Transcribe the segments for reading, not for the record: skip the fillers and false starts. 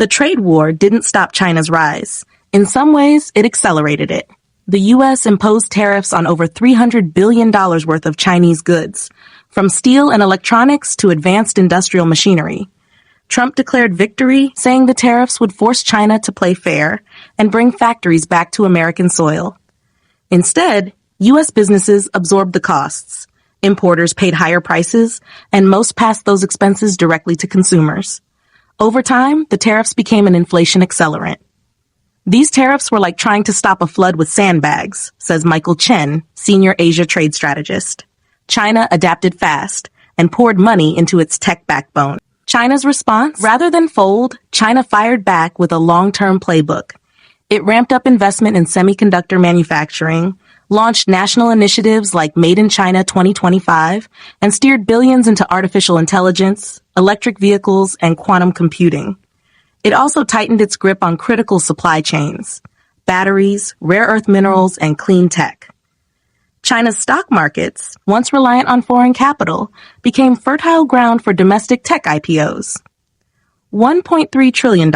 The trade war didn't stop China's rise. In some ways, it accelerated it. The U.S. imposed tariffs on over $300 billion worth of Chinese goods, from steel and electronics to advanced industrial machinery. Trump declared victory, saying the tariffs would force China to play fair and bring factories back to American soil. Instead, U.S. businesses absorbed the costs. Importers paid higher prices, and most passed those expenses directly to consumers. Over time, the tariffs became an inflation accelerant. These tariffs were like trying to stop a flood with sandbags, says Michael Chen, senior Asia trade strategist. China adapted fast and poured money into its tech backbone. China's response? Rather than fold, China fired back with a long-term playbook. It ramped up investment in semiconductor manufacturing, launched national initiatives like Made in China 2025, and steered billions into artificial intelligence, electric vehicles, and quantum computing. It also tightened its grip on critical supply chains, batteries, rare earth minerals, and clean tech. China's stock markets, once reliant on foreign capital, became fertile ground for domestic tech IPOs. $1.3 trillion.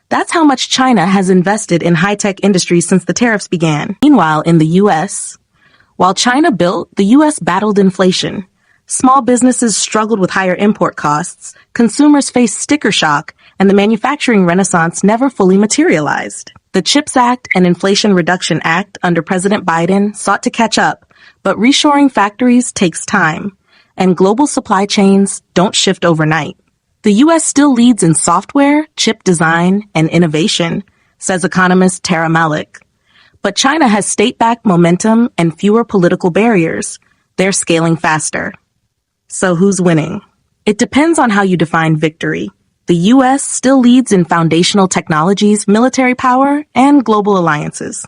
That's how much China has invested in high-tech industries since the tariffs began. Meanwhile, in the U.S., while China built, the U.S. battled inflation. Small businesses struggled with higher import costs, consumers faced sticker shock, and the manufacturing renaissance never fully materialized. The CHIPS Act and Inflation Reduction Act under President Biden sought to catch up, but reshoring factories takes time, and global supply chains don't shift overnight. The U.S. still leads in software, chip design, and innovation, says economist Tara Malik. But China has state-backed momentum and fewer political barriers. They're scaling faster. So who's winning? It depends on how you define victory. The U.S. still leads in foundational technologies, military power, and global alliances.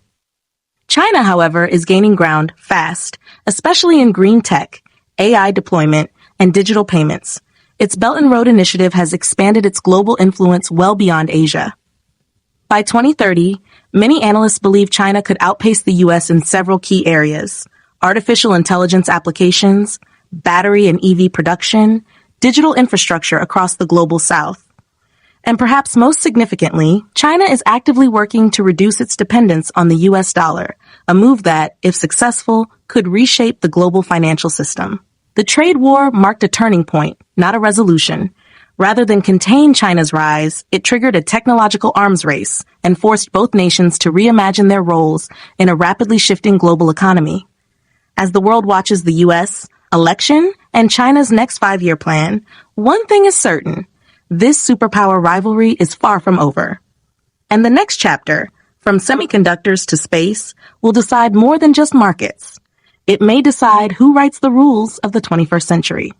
China, however, is gaining ground fast, especially in green tech, AI deployment, and digital payments. Its Belt and Road Initiative has expanded its global influence well beyond Asia. By 2030, many analysts believe China could outpace the U.S. in several key areas: artificial intelligence applications, battery and EV production, digital infrastructure across the global south. And perhaps most significantly, China is actively working to reduce its dependence on the U.S. dollar, a move that, if successful, could reshape the global financial system. The trade war marked a turning point, not a resolution. Rather than contain China's rise, it triggered a technological arms race and forced both nations to reimagine their roles in a rapidly shifting global economy. As the world watches the U.S. election and China's next 5-year plan, one thing is certain: this superpower rivalry is far from over. And the next chapter, from semiconductors to space, will decide more than just markets. It may decide who writes the rules of the 21st century.